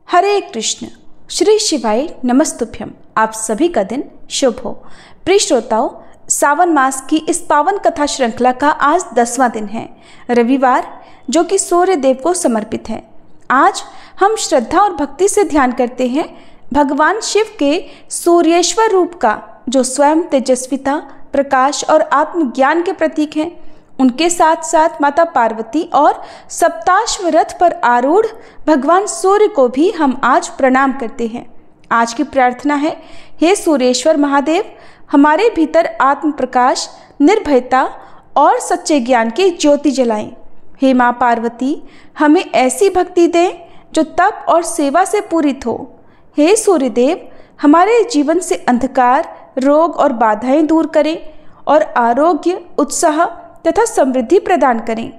हरे कृष्ण। श्री शिवाय नमस्तुभ्यम। आप सभी का दिन शुभ हो। प्रिय श्रोताओं, सावन मास की इस पावन कथा श्रृंखला का आज 10वां दिन है, रविवार, जो कि सूर्य देव को समर्पित है। आज हम श्रद्धा और भक्ति से ध्यान करते हैं भगवान शिव के सूर्येश्वर रूप का, जो स्वयं तेजस्विता, प्रकाश और आत्मज्ञान के प्रतीक हैं। उनके साथ साथ माता पार्वती और सप्ताश्व रथ पर आरूढ़ भगवान सूर्य को भी हम आज प्रणाम करते हैं। आज की प्रार्थना है, हे सूर्येश्वर महादेव, हमारे भीतर आत्म प्रकाश, निर्भयता और सच्चे ज्ञान की ज्योति जलाएं। हे माँ पार्वती, हमें ऐसी भक्ति दें जो तप और सेवा से पूरित हो। हे सूर्यदेव, हमारे जीवन से अंधकार, रोग और बाधाएं दूर करें और आरोग्य, उत्साह तथा समृद्धि प्रदान करें।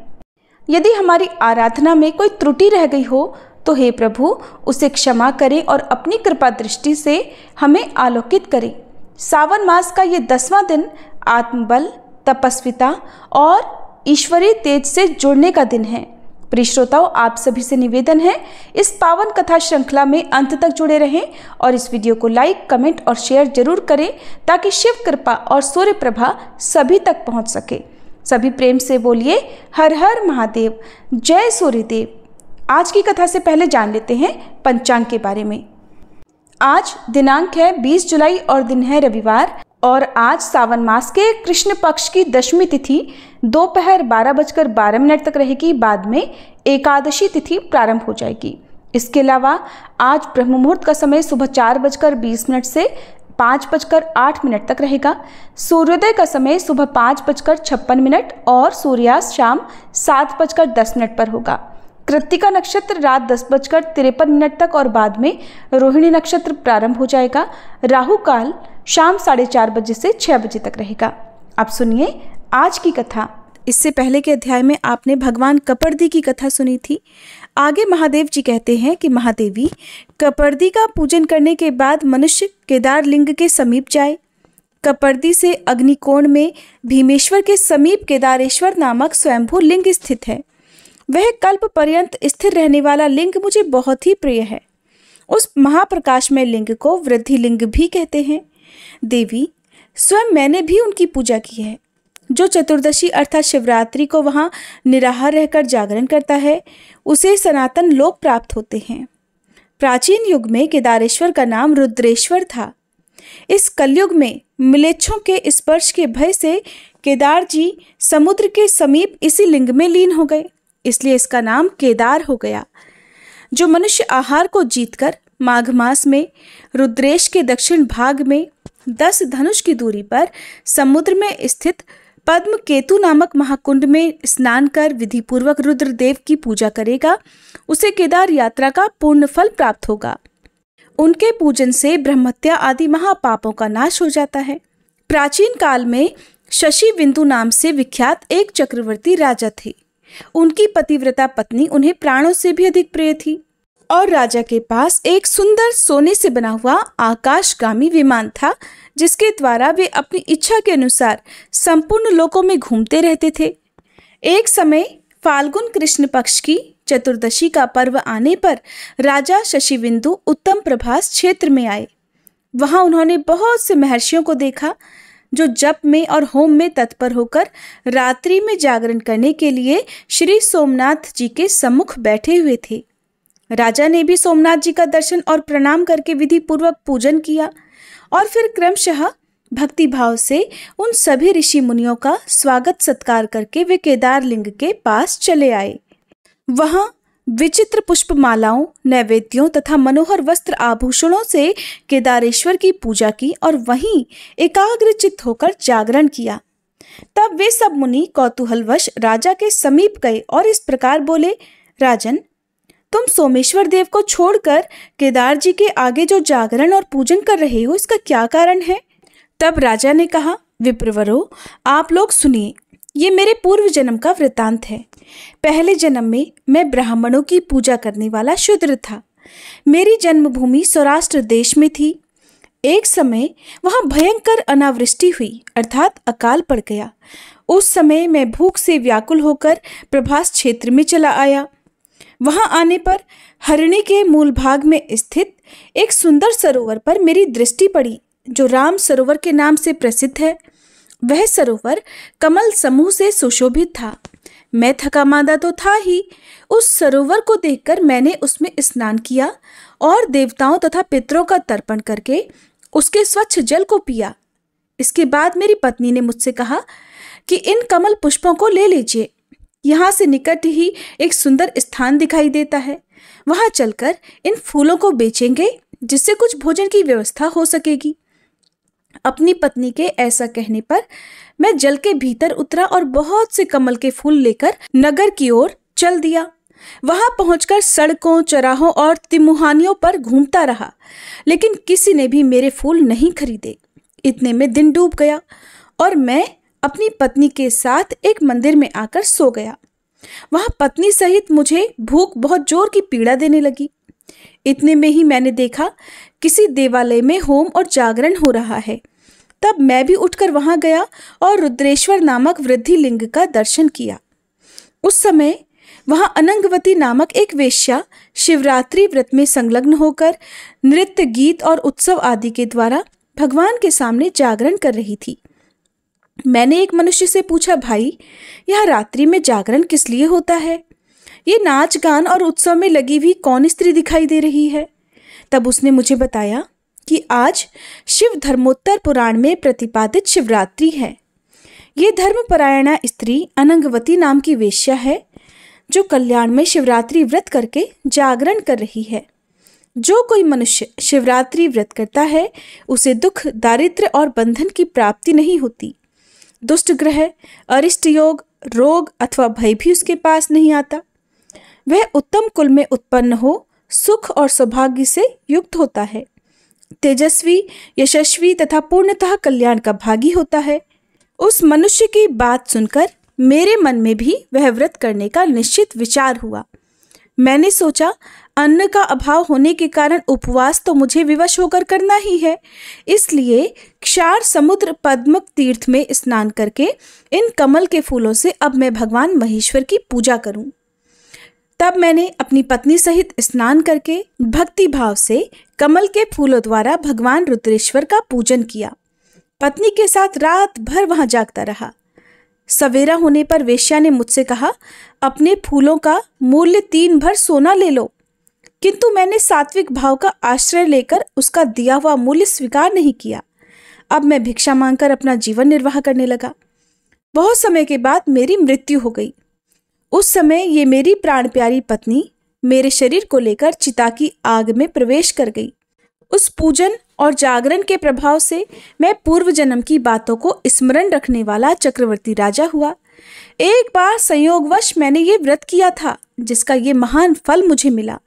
यदि हमारी आराधना में कोई त्रुटि रह गई हो तो हे प्रभु, उसे क्षमा करें और अपनी कृपा दृष्टि से हमें आलोकित करें। सावन मास का ये 10वां दिन आत्मबल, तपस्विता और ईश्वरीय तेज से जुड़ने का दिन है। प्रिय श्रोताओं, आप सभी से निवेदन है, इस पावन कथा श्रृंखला में अंत तक जुड़े रहें और इस वीडियो को लाइक, कमेंट और शेयर जरूर करें ताकि शिव कृपा और सूर्य प्रभा सभी तक पहुंच सके। सभी प्रेम से बोलिए हर हर महादेव, जय सूर्यदेव। आज की कथा से पहले जान लेते हैं पंचांग के बारे में। आज दिनांक है 20 जुलाई और दिन है रविवार, और आज सावन मास के कृष्ण पक्ष की दशमी तिथि दोपहर 12:12 तक रहेगी। बाद में एकादशी तिथि प्रारंभ हो जाएगी। इसके अलावा आज ब्रह्म मुहूर्त का समय सुबह 4:20 से 5:08 तक रहेगा। सूर्योदय का समय सुबह 5:56 और सूर्यास्त शाम 7:10 पर होगा। कृत्तिका नक्षत्र रात 10:53 तक और बाद में रोहिणी नक्षत्र प्रारंभ हो जाएगा। राहु काल शाम 4:30 बजे से 6 बजे तक रहेगा। अब सुनिए आज की कथा। इससे पहले के अध्याय में आपने भगवान कपर्दी की कथा सुनी थी। आगे महादेव जी कहते हैं कि महादेवी, कपर्दी का पूजन करने के बाद मनुष्य केदार लिंग के समीप जाए। कपर्दी से अग्निकोण में भीमेश्वर के समीप केदारेश्वर नामक स्वयंभू लिंग स्थित है। वह कल्प पर्यंत स्थिर रहने वाला लिंग मुझे बहुत ही प्रिय है। उस महाप्रकाशमय लिंग को वृद्धि लिंग भी कहते हैं। देवी, स्वयं मैंने भी उनकी पूजा की है। जो चतुर्दशी अर्थात शिवरात्रि को वहाँ निराहार रहकर जागरण करता है, उसे सनातन लोक प्राप्त होते हैं। प्राचीन युग में केदारेश्वर का नाम रुद्रेश्वर था। इस कलयुग में मिलेच्छों के स्पर्श के भय से केदार जी समुद्र के समीप इसी लिंग में लीन हो गए, इसलिए इसका नाम केदार हो गया। जो मनुष्य आहार को जीतकर माघ मास में रुद्रेश के दक्षिण भाग में 10 धनुष की दूरी पर समुद्र में स्थित पद्म केतु नामक महाकुंड में स्नान कर विधिपूर्वक रुद्रदेव की पूजा करेगा, उसे केदार यात्रा का पूर्ण फल प्राप्त होगा। उनके पूजन से ब्रह्महत्या आदि महापापों का नाश हो जाता है। प्राचीन काल में शशि बिंदु नाम से विख्यात एक चक्रवर्ती राजा थे। उनकी पतिव्रता पत्नी उन्हें प्राणों से भी अधिक प्रिय थी और राजा के पास एक सुंदर सोने से बना हुआ आकाशगामी विमान था, जिसके द्वारा वे अपनी इच्छा के अनुसार संपूर्ण लोकों में घूमते रहते थे। एक समय फाल्गुन कृष्ण पक्ष की चतुर्दशी का पर्व आने पर राजा शशिबिंदु उत्तम प्रभास क्षेत्र में आए। वहां उन्होंने बहुत से महर्षियों को देखा, जो जप में और होम में तत्पर होकर रात्रि में जागरण करने के लिए श्री सोमनाथ जी के सम्मुख बैठे हुए थे। राजा ने भी सोमनाथ जी का दर्शन और प्रणाम करके विधि पूर्वक पूजन किया और फिर क्रमशः भक्ति भाव से उन सभी ऋषि मुनियों का स्वागत सत्कार करके वे केदार लिंग के पास चले आए। वहां विचित्र पुष्प मालाओं, नैवेद्यों तथा मनोहर वस्त्र आभूषणों से केदारेश्वर की पूजा की और वहीं एकाग्रचित्त होकर जागरण किया। तब वे सब मुनि कौतूहलवश राजा के समीप गए और इस प्रकार बोले, राजन, तुम सोमेश्वर देव को छोड़कर केदार जी के आगे जो जागरण और पूजन कर रहे हो, इसका क्या कारण है? तब राजा ने कहा, विप्रवरो, आप लोग सुनिए, ये मेरे पूर्व जन्म का वृतांत है। पहले जन्म में मैं ब्राह्मणों की पूजा करने वाला शूद्र था। मेरी जन्मभूमि सौराष्ट्र देश में थी। एक समय वहां भयंकर अनावृष्टि हुई, अर्थात अकाल पड़ गया। उस समय मैं भूख से व्याकुल होकर प्रभास क्षेत्र में चला आया। वहां आने पर हरिणी के मूल भाग में स्थित एक सुंदर सरोवर पर मेरी दृष्टि पड़ी, जो राम सरोवर के नाम से प्रसिद्ध है। वह सरोवर कमल समूह से सुशोभित था। मैं थका मांदा तो था ही। उस सरोवर को देखकर मैंने उसमें स्नान किया और देवताओं तथा पितरों का तर्पण करके उसके स्वच्छ जल को पिया। इसके बाद मेरी पत्नी ने मुझसे कहा कि इन कमल पुष्पों को ले लीजिए, यहाँ से निकट ही एक सुंदर स्थान दिखाई देता है, वहां चलकर इन फूलों को बेचेंगे, जिससे कुछ भोजन की व्यवस्था हो सकेगी। अपनी पत्नी के ऐसा कहने पर मैं जल के भीतर उतरा और बहुत से कमल के फूल लेकर नगर की ओर चल दिया। वहां पहुंचकर सड़कों, चौराहों और तिमुहानियों पर घूमता रहा, लेकिन किसी ने भी मेरे फूल नहीं खरीदे। इतने में दिन डूब गया और मैं अपनी पत्नी के साथ एक मंदिर में आकर सो गया। वहां पत्नी सहित मुझे भूख बहुत जोर की पीड़ा देने लगी। इतने में ही मैंने देखा किसी देवालय में होम और जागरण हो रहा है। तब मैं भी उठकर वहां गया और रुद्रेश्वर नामक वृद्धि लिंग का दर्शन किया। उस समय वहां अनंगवती नामक एक वेश्या शिवरात्रि व्रत में संलग्न होकर नृत्य, गीत और उत्सव आदि के द्वारा भगवान के सामने जागरण कर रही थी। मैंने एक मनुष्य से पूछा, भाई, यह रात्रि में जागरण किस लिए होता है? ये नाच गान और उत्सव में लगी हुई कौन स्त्री दिखाई दे रही है? तब उसने मुझे बताया कि आज शिव धर्मोत्तर पुराण में प्रतिपादित शिवरात्रि है। ये धर्मपरायणा स्त्री अनंगवती नाम की वेश्या है, जो कल्याण में शिवरात्रि व्रत करके जागरण कर रही है। जो कोई मनुष्य शिवरात्रि व्रत करता है, उसे दुख, दारिद्र्य और बंधन की प्राप्ति नहीं होती। दुष्ट ग्रह, अरिष्ट योग, रोग अथवा भय भी उसके पास नहीं आता। वह उत्तम कुल में उत्पन्न हो सुख और सौभाग्य से युक्त होता है। तेजस्वी, यशस्वी तथा पूर्णतः कल्याण का भागी होता है। उस मनुष्य की बात सुनकर मेरे मन में भी वह व्रत करने का निश्चित विचार हुआ। मैंने सोचा, अन्न का अभाव होने के कारण उपवास तो मुझे विवश होकर करना ही है, इसलिए क्षार समुद्र पद्मक तीर्थ में स्नान करके इन कमल के फूलों से अब मैं भगवान महेश्वर की पूजा करूं। तब मैंने अपनी पत्नी सहित स्नान करके भक्ति भाव से कमल के फूलों द्वारा भगवान रुद्रेश्वर का पूजन किया। पत्नी के साथ रात भर वहां जागता रहा। सवेरा होने पर वेश्या ने मुझसे कहा, अपने फूलों का मूल्य 3 भर सोना ले लो। किंतु मैंने सात्विक भाव का आश्रय लेकर उसका दिया हुआ मूल्य स्वीकार नहीं किया। अब मैं भिक्षा मांगकर अपना जीवन निर्वाह करने लगा। बहुत समय के बाद मेरी मृत्यु हो गई। उस समय ये मेरी प्राण प्यारी पत्नी मेरे शरीर को लेकर चिता की आग में प्रवेश कर गई। उस पूजन और जागरण के प्रभाव से मैं पूर्व जन्म की बातों को स्मरण रखने वाला चक्रवर्ती राजा हुआ। एक बार संयोगवश मैंने ये व्रत किया था, जिसका ये महान फल मुझे मिला।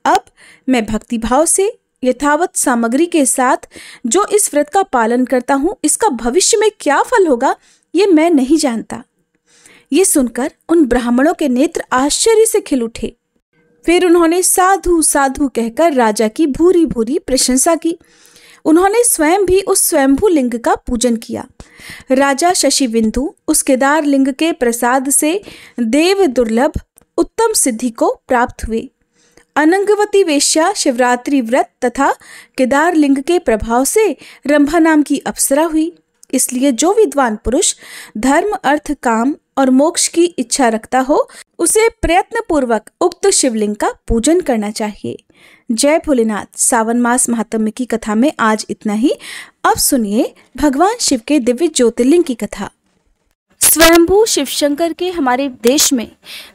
अब मैं भक्ति भाव से यथावत सामग्री के साथ जो इस व्रत का पालन करता हूँ, इसका भविष्य में क्या फल होगा ये मैं नहीं जानता। ये सुनकर उन ब्राह्मणों के नेत्र आश्चर्य से खिल उठे। फिर उन्होंने साधु साधु कहकर राजा की भूरी भूरी प्रशंसा की। उन्होंने स्वयं भी उस स्वयंभू लिंग का पूजन किया। राजा शशिबिंदु उस केदार लिंग के प्रसाद से देव दुर्लभ उत्तम सिद्धि को प्राप्त हुए। अनंगवती वेश्या शिवरात्रि व्रत तथा केदार लिंग के प्रभाव से रंभा नाम की अप्सरा हुई। इसलिए जो विद्वान पुरुष धर्म, अर्थ, काम और मोक्ष की इच्छा रखता हो, उसे प्रयत्न पूर्वक उक्त शिवलिंग का पूजन करना चाहिए। जय भोलेनाथ। सावन मास महात्म्य की कथा में आज इतना ही। अब सुनिए भगवान शिव के दिव्य ज्योतिर्लिंग की कथा। स्वयंभू शिव शंकर के हमारे देश में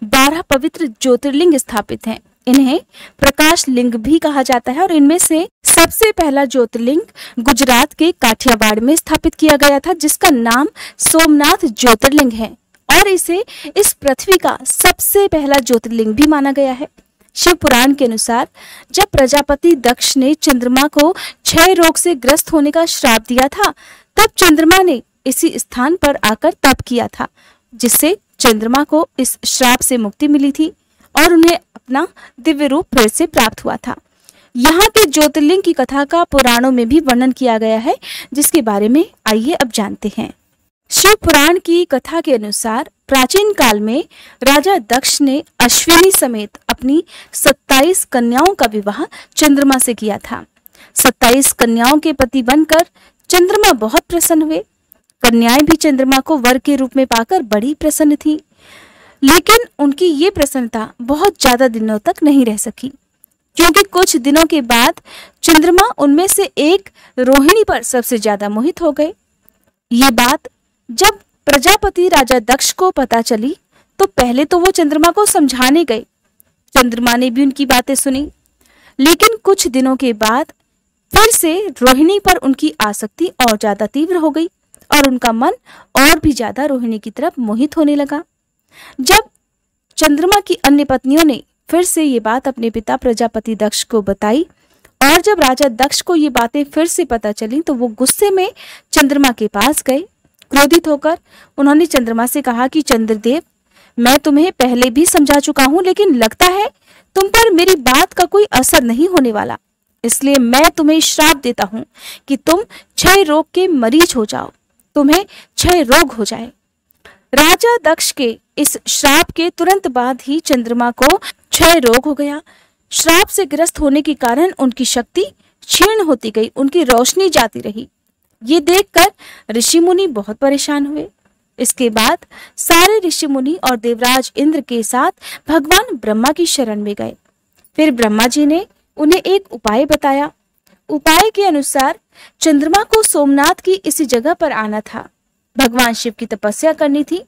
12 पवित्र ज्योतिर्लिंग स्थापित हैं। इन्हें प्रकाश लिंग भी कहा जाता है और इनमें से सबसे पहला ज्योतिर्लिंग गुजरात के काठियावाड़ में स्थापित किया गया था, जिसका नाम सोमनाथ ज्योतिर्लिंग है और इसे इस पृथ्वी का सबसे पहला ज्योतिर्लिंग भी माना गया है। शिव पुराण के अनुसार जब प्रजापति दक्ष ने चंद्रमा को क्षय रोग से ग्रस्त होने का श्राप दिया था, तब चंद्रमा ने इसी स्थान पर आकर तप किया था, जिससे चंद्रमा को इस श्राप से मुक्ति मिली थी और उन्हें अपना दिव्य रूप फिर से प्राप्त हुआ था। यहाँ के ज्योतिर्लिंग की कथा का पुराणों में भी वर्णन किया गया है, जिसके बारे में आइए अब जानते हैं। शिव पुराण की कथा के अनुसार प्राचीन काल में राजा दक्ष ने अश्विनी समेत अपनी 27 कन्याओं का विवाह चंद्रमा से किया था। 27 कन्याओं के पति बनकर चंद्रमा बहुत प्रसन्न हुए। कन्याएं भी चंद्रमा को वर के रूप में पाकर बड़ी प्रसन्न थीं। लेकिन उनकी ये प्रसन्नता बहुत ज्यादा दिनों तक नहीं रह सकी, क्योंकि कुछ दिनों के बाद चंद्रमा उनमें से एक रोहिणी पर सबसे ज्यादा मोहित हो गए। ये बात जब प्रजापति राजा दक्ष को पता चली तो पहले तो वो चंद्रमा को समझाने गए। चंद्रमा ने भी उनकी बातें सुनी, लेकिन कुछ दिनों के बाद फिर से रोहिणी पर उनकी आसक्ति और ज्यादा तीव्र हो गई और उनका मन और भी ज्यादा रोहिणी की तरफ मोहित होने लगा। जब चंद्रमा की अन्य पत्नियों ने फिर से ये बात अपने पिता प्रजापति दक्ष को बताई और जब राजा दक्ष को ये बातें फिर से पता चली तो वो गुस्से में चंद्रमा के पास गए। क्रोधित होकर उन्होंने चंद्रमा से कहा कि चंद्रदेव, मैं तुम्हें पहले भी समझा चुका हूं, लेकिन लगता है तुम पर मेरी बात का कोई असर नहीं होने वाला। इसलिए मैं तुम्हें श्राप देता हूं कि तुम क्षय रोग के मरीज हो जाओ, तुम्हें क्षय रोग हो जाए। राजा दक्ष के इस श्राप के तुरंत बाद ही चंद्रमा को क्षय रोग हो गया। श्राप से ग्रस्त होने के कारण उनकी शक्ति क्षीण होती गई, उनकी रोशनी जाती रही। ये देखकर ऋषि मुनि बहुत परेशान हुए। इसके बाद सारे ऋषि मुनि और देवराज इंद्र के साथ भगवान ब्रह्मा की शरण में गए। फिर ब्रह्मा जी ने उन्हें एक उपाय बताया। उपाय के अनुसार चंद्रमा को सोमनाथ की इसी जगह पर आना था। भगवान शिव की तपस्या करनी थी।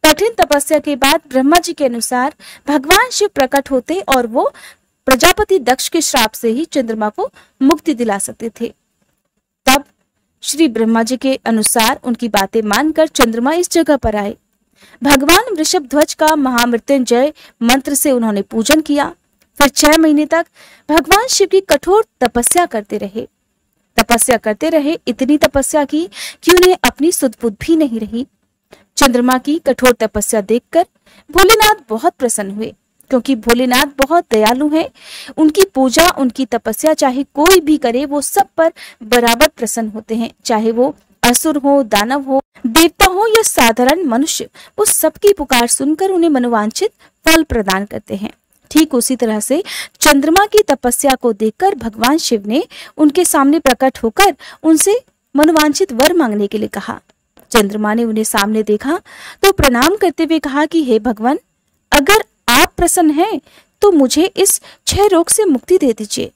कठिन तपस्या के बाद ब्रह्मा जी के अनुसार भगवान शिव प्रकट होते और वो प्रजापति दक्ष के श्राप से ही चंद्रमा को मुक्ति दिला सकते थे। तब श्री ब्रह्मा जी के अनुसार उनकी बातें मानकर चंद्रमा इस जगह पर आए। भगवान वृषभ ध्वज का महामृत्युंजय मंत्र से उन्होंने पूजन किया। फिर 6 महीने तक भगवान शिव की कठोर तपस्या करते रहे। इतनी तपस्या की कि उन्हें अपनी सुध बुध भी नहीं रही। चंद्रमा की कठोर तपस्या देखकर भोलेनाथ बहुत प्रसन्न हुए, क्योंकि भोलेनाथ बहुत दयालु हैं। उनकी पूजा, उनकी तपस्या चाहे कोई भी करे, वो सब पर बराबर प्रसन्न होते हैं। चाहे वो असुर हो, दानव हो, देवता हो या साधारण मनुष्य, वो सबकी पुकार सुनकर उन्हें मनोवांछित फल प्रदान करते हैं। ठीक उसी तरह से चंद्रमा की तपस्या को देखकर भगवान शिव ने उनके सामने प्रकट होकर उनसे मनोवांछित वर मांगने के लिए कहा। चंद्रमा ने उन्हें सामने देखा तो प्रणाम करते हुए कहा कि हे भगवान, अगर आप प्रसन्न हैं तो मुझे इस क्षय रोग से मुक्ति दे दीजिए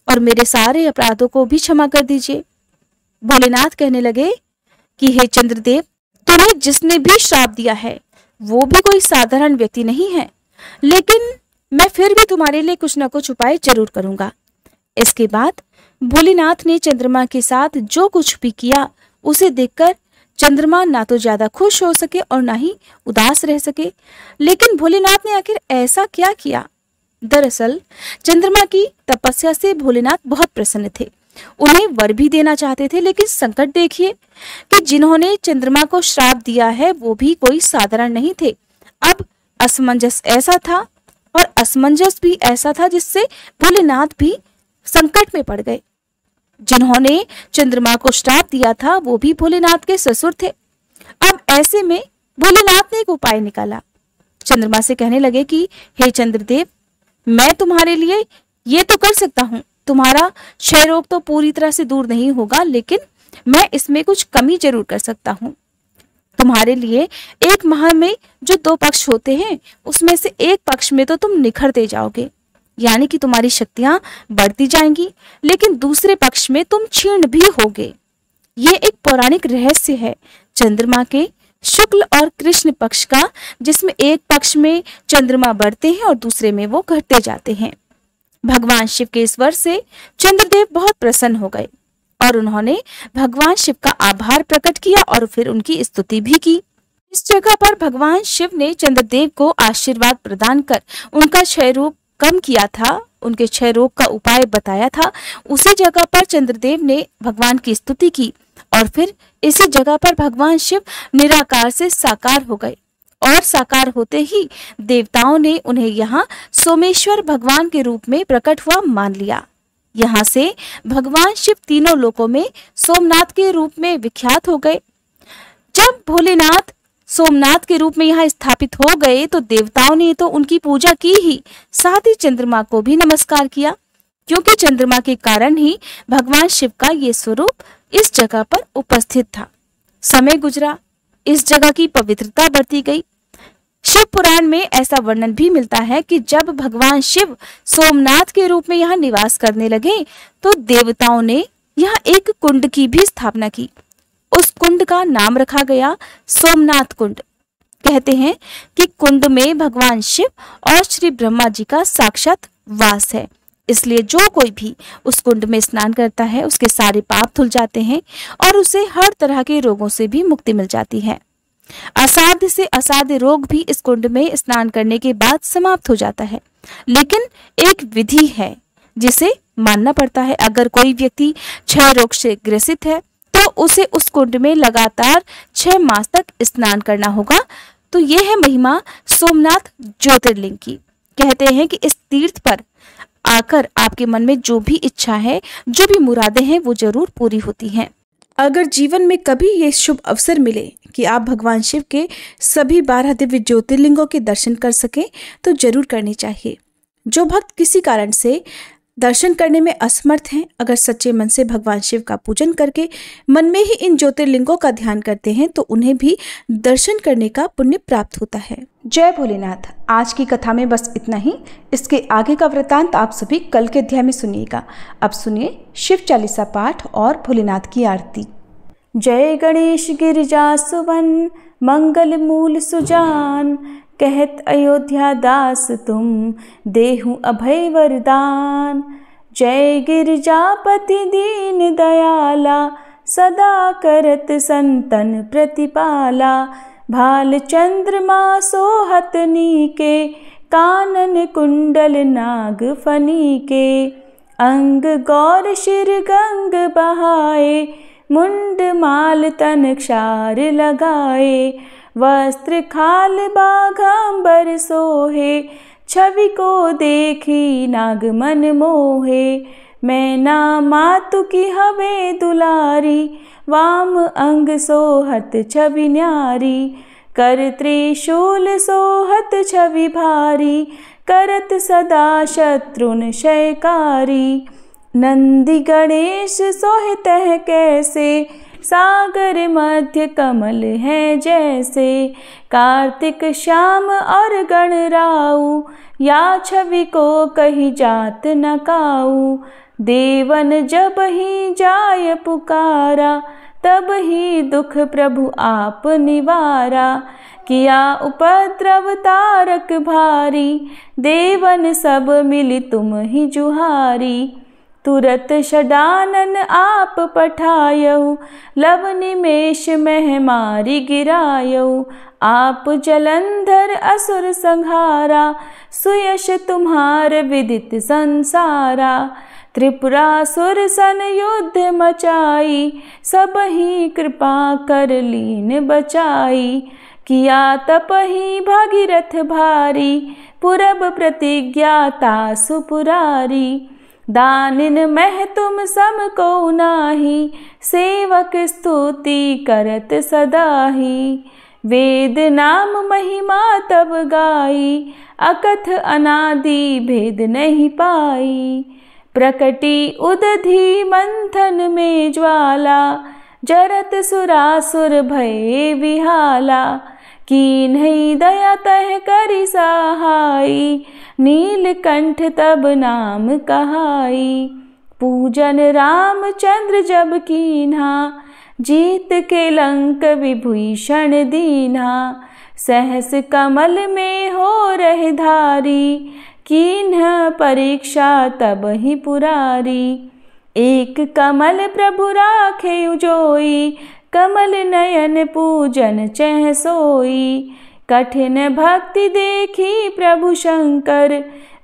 और मेरे सारे अपराधों को भी क्षमा कर दीजिए। भोलेनाथ कहने लगे कि हे चंद्रदेव, तुम्हें जिसने भी श्राप दिया है वो भी कोई साधारण व्यक्ति नहीं है, लेकिन मैं फिर भी तुम्हारे लिए कुछ न कुछ उपाय जरूर करूंगा। इसके बाद भोलेनाथ ने चंद्रमा के साथ जो कुछ भी किया उसे देखकर चंद्रमा ना तो ज्यादा खुश हो सके और ना ही उदास रह सके। लेकिन भोलेनाथ ने आखिर ऐसा क्या किया? दरअसल चंद्रमा की तपस्या से भोलेनाथ बहुत प्रसन्न थे। उन्हें वर भी देना चाहते थे, लेकिन संकट देखिए कि जिन्होंने चंद्रमा को श्राप दिया है वो भी कोई साधारण नहीं थे। अब असमंजस ऐसा था और असमंजस भी ऐसा था जिससे भोलेनाथ भी संकट में पड़ गए। जिन्होंने चंद्रमा को श्राप दिया था वो भी भोलेनाथ के ससुर थे। अब ऐसे में भोलेनाथ ने एक उपाय निकाला। चंद्रमा से कहने लगे कि हे चंद्रदेव, मैं तुम्हारे लिए ये तो कर सकता हूँ, तुम्हारा क्षय रोग तो पूरी तरह से दूर नहीं होगा, लेकिन मैं इसमें कुछ कमी जरूर कर सकता हूँ। तुम्हारे लिए 1 माह में जो 2 पक्ष होते हैं उसमें से एक पक्ष में तो तुम निखरते जाओगे, यानी कि तुम्हारी शक्तियां बढ़ती जाएंगी, लेकिन दूसरे पक्ष में तुम क्षीण भी होगे। ये एक पौराणिक रहस्य है चंद्रमा के शुक्ल और कृष्ण पक्ष का, जिसमें एक पक्ष में चंद्रमा बढ़ते हैं और दूसरे में वो घटते जाते हैं। भगवान शिव के इस वर से चंद्रदेव बहुत प्रसन्न हो गए और उन्होंने भगवान शिव का आभार प्रकट किया और फिर उनकी स्तुति भी की। इस जगह पर भगवान शिव ने चंद्रदेव को आशीर्वाद प्रदान कर उनका क्षय रोग कम किया था, उनके क्षय रोग का उपाय बताया था। उसी जगह पर चंद्रदेव ने भगवान की स्तुति की और फिर इसी जगह पर भगवान शिव निराकार से साकार हो गए और साकार होते ही देवताओं ने उन्हें यहाँ सोमेश्वर भगवान के रूप में प्रकट हुआ मान लिया। यहाँ से भगवान शिव तीनों लोकों में सोमनाथ के रूप में विख्यात हो गए। जब भोलेनाथ सोमनाथ के रूप में यहाँ स्थापित हो गए तो देवताओं ने तो उनकी पूजा की ही, साथ ही चंद्रमा को भी नमस्कार किया, क्योंकि चंद्रमा के कारण ही भगवान शिव का ये स्वरूप इस जगह पर उपस्थित था। समय गुजरा, इस जगह की पवित्रता बढ़ती गई। शिव पुराण में ऐसा वर्णन भी मिलता है कि जब भगवान शिव सोमनाथ के रूप में यहाँ निवास करने लगे तो देवताओं ने यहाँ एक कुंड की भी स्थापना की। उस कुंड का नाम रखा गया सोमनाथ कुंड। कहते हैं कि कुंड में भगवान शिव और श्री ब्रह्मा जी का साक्षात वास है, इसलिए जो कोई भी उस कुंड में स्नान करता है उसके सारे पाप धुल जाते हैं और उसे हर तरह के रोगों से भी मुक्ति मिल जाती है। असाध्य से असाध्य रोग भी इस कुंड में स्नान करने के बाद समाप्त हो जाता है, लेकिन एक विधि है जिसे मानना पड़ता है। अगर कोई व्यक्ति क्षय रोग से ग्रसित है तो उसे उस कुंड में लगातार 6 मास तक स्नान करना होगा। तो यह है महिमा सोमनाथ ज्योतिर्लिंग की। कहते हैं कि इस तीर्थ पर आकर आपके मन में जो भी इच्छा है, जो भी मुरादें हैं, वो जरूर पूरी होती हैं। अगर जीवन में कभी ये शुभ अवसर मिले कि आप भगवान शिव के सभी 12 दिव्य ज्योतिर्लिंगों के दर्शन कर सकें तो जरूर करनी चाहिए। जो भक्त किसी कारण से दर्शन करने में असमर्थ हैं, अगर सच्चे मन से भगवान शिव का पूजन करके मन में ही इन ज्योतिर्लिंगों का ध्यान करते हैं तो उन्हें भी दर्शन करने का पुण्य प्राप्त होता है। जय भोलेनाथ। आज की कथा में बस इतना ही। इसके आगे का वृतांत आप सभी कल के अध्याय में सुनिएगा। अब सुनिए शिव चालीसा पाठ और भोलेनाथ की आरती। जय गणेश गिरिजा सुवन मंगल मूल सुजान, कहत अयोध्या दास तुम देहु अभय वरदान। जय गिरिजापति दीन दयाला, सदा करत संतन प्रतिपाला। भाल चंद्रमा सोहत नीके, कानन कुंडल नाग फनीके। अंग गौर शिर गंग बहाए, मुंड माल तन क्षार लगाए। वस्त्र खाल बाघांबर सोहे, छवि को देखी नाग मन मोहे। मैना मातु की हवे दुलारी, वाम अंग सोहत छवि न्यारी। कर त्रिशूल सोहत छवि भारी, करत सदा शत्रुन क्षयकारी। नंदी गणेश सोहित है कैसे, सागर मध्य कमल है जैसे। कार्तिक श्याम और गणराऊ, या छवि को कही जात न काऊ। देवन जब ही जाय पुकारा, तब ही दुख प्रभु आप निवारा। किया उपद्रव तारक भारी, देवन सब मिली तुम ही जुहारी। तुरत षडानन आप पठायऊ, लव निमेष मह मारी गिरायऊ। आप जलंधर असुर संहारा, सुयश तुम्हार विदित संसारा। त्रिपुरासुर सन युद्ध मचाई, सब ही कृपा कर लीन बचाई। किया तप ही भागीरथ भारी, पुरब प्रतिज्ञा तासु पुरारी। दानिन मह तुम सम को नाही, सेवक स्तुति करत सदाही। वेद नाम महिमा तब गाई, अकथ अनादि भेद नहीं पाई। प्रकटी उदधि मंथन में ज्वाला, जरत सुरासुर भय विहाला। कीन्ही दया तह करि सहाई, नीलकंठ तब नाम कहाई। पूजन रामचंद्र जब कीन्हा, जीत के लंक विभीषण दीन्हा। सहस कमल में हो रहे धारी, कीन्ह परीक्षा तब ही पुरारी। एक कमल प्रभु राखे उजोई, कमल नयन पूजन चह सोई। कठिन भक्ति देखी प्रभु शंकर,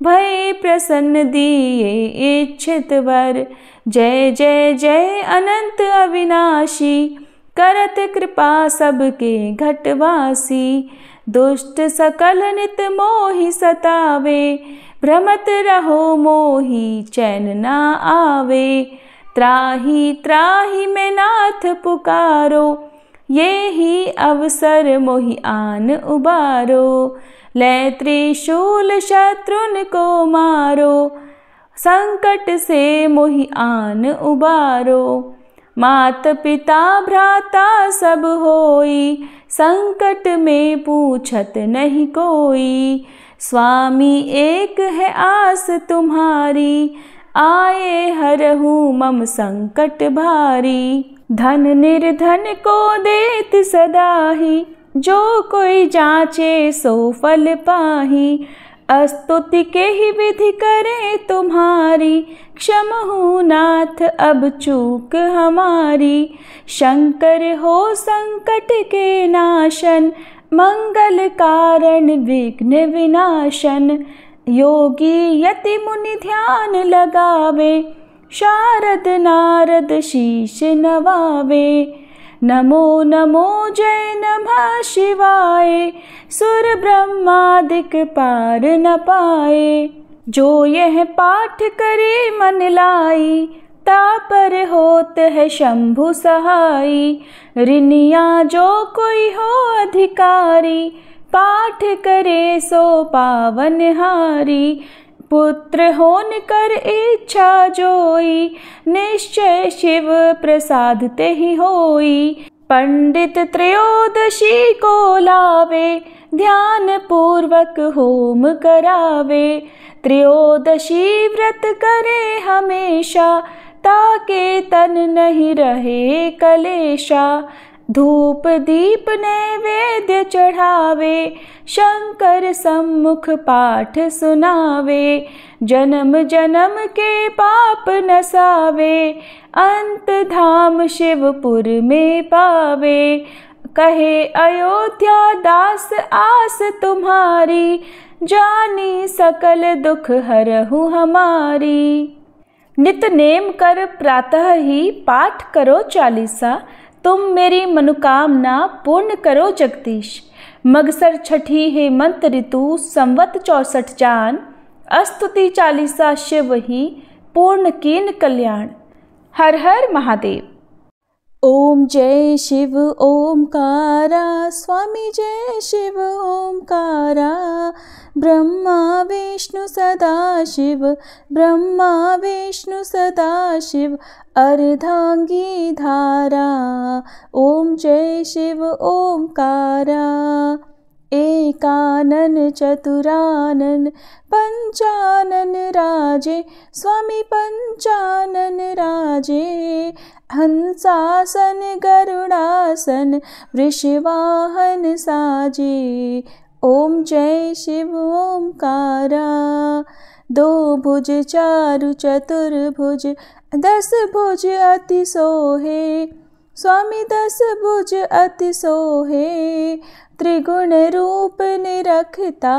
भय प्रसन्न दिए इच्छित वर। जय जय जय अनंत अविनाशी, करत कृपा सबके घटवासी। दुष्ट सकल नित मोहि सतावे, भ्रमत रहो मोहि चैन ना आवे। त्राहि त्राहि मैं नाथ पुकारो, ये ही अवसर मोहि आन उबारो। ले त्रिशूल शत्रुन को मारो, संकट से मोहि आन उबारो। मात पिता भ्राता सब होई, संकट में पूछत नहीं कोई। स्वामी एक है आस तुम्हारी, आए हरहु मम संकट भारी। धन निर्धन को देत सदाही, जो कोई जाचे सो फल पाही। स्तुति के ही विधि करे तुम्हारी, क्षमहु नाथ अब चूक हमारी। शंकर हो संकट के नाशन, मंगल कारण विघ्न विनाशन। योगी यति मुनि ध्यान लगावे, शारद नारद शीश नवावे। नमो नमो जय नमः शिवाय, सुर ब्रह्मादिक पार न पाए। जो यह पाठ करे मन लाई, तापर होत है शंभु सहाई। ऋनिया जो कोई हो अधिकारी, पाठ करे सो पावन हारी। पुत्र होन कर इच्छा जोई, निश्चय शिव प्रसाद ते ही होई। पंडित त्रयोदशी को लावे, ध्यान पूर्वक होम करावे। त्रयोदशी व्रत करे हमेशा, ताके तन नहीं रहे कलेशा। धूप दीप नैवेद्य चढ़ावे, शंकर सम्मुख पाठ सुनावे। जन्म जन्म के पाप नसावे, अंत धाम शिवपुर में पावे। कहे अयोध्या दास आस तुम्हारी, जानी सकल दुख हरहु हमारी। नित नेम कर प्रातः ही पाठ करो चालीसा, तुम मेरी मनोकामना पूर्ण करो जगदीश। मगसर छठी हेमंत ऋतु संवत 64 जान, स्तुति चालीसा शिव ही पूर्ण कीन कल्याण। हर हर महादेव। ओम जय शिव ओमकारा, स्वामी जय शिव ओमकारा। ब्रह्मा विष्णु सदा शिव, ब्रह्मा विष्णु सदा शिव। अर्धांगी धारा, ओम जय शिव ओमकारा। एकानन चतुरानन पंचानन राजे, स्वामी पंचानन राजे। हंसासन गरुड़ासन वृषवाहन साजे, ओम जय शिव ओमकारा। दो भुज चारु चतुर्भुज, 10 भुज अति सोहे, स्वामी 10 भुज अति सोहे। त्रिगुण रूप निरखता,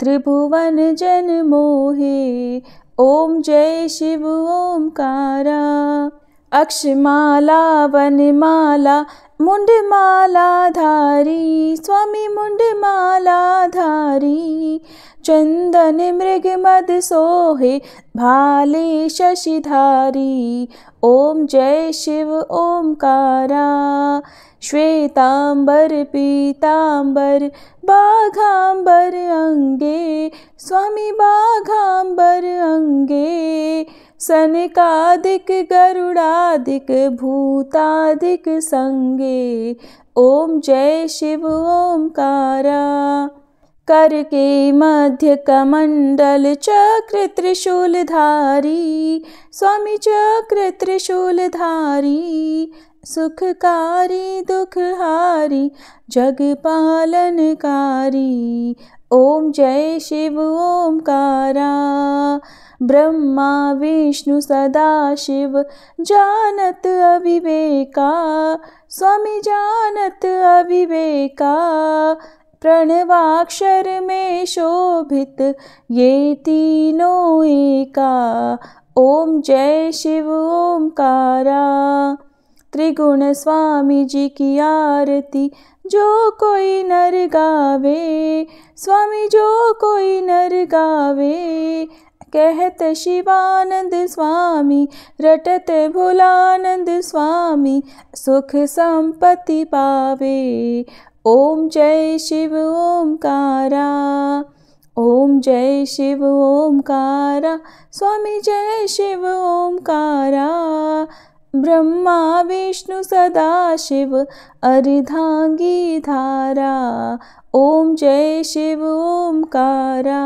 त्रिभुवन जन मोहे, ओम जय शिव ओमकारा। अक्षमाला वनमाला मुंडमाला धारी, स्वामी मुंडमाला धारी। चंदन मृग मद सोहे, भाले शशिधारी, ओम जय शिव ओमकारा। श्वेतांबर पीतांबर बाघांबर अंगे, स्वामी बाघांबर अंगे। सनकादिक गरुड़ादिक भूतादिक संगे, ओम जय शिव ओमकारा। कर के मध्य कमंडल चक्र त्रिशूलधारी, स्वामी चक्र त्रिशूलधारी। सुखकारी दुखहारी जग पालनकारी, ओम जय शिव ओमकारा। ब्रह्मा विष्णु सदा शिव जानत अविवेका, स्वामी जानत अविवेका। प्रणवाक्षर में शोभित ये तीनों एका, ओम जय शिव ओमकारा। त्रिगुण स्वामी जी की आरती जो कोई नर गावे, स्वामी जो कोई नर गावे। कहत शिवानंद स्वामी, रटत भोलानंद स्वामी, सुख संपत्ति पावे। ओम जय शिव ओमकारा, ओम जय शिव ओमकारा, स्वामी जय शिव ओमकारा। ब्रह्मा विष्णु सदा शिव, अर्धांगी धारा। ओम जय शिव ओमकारा।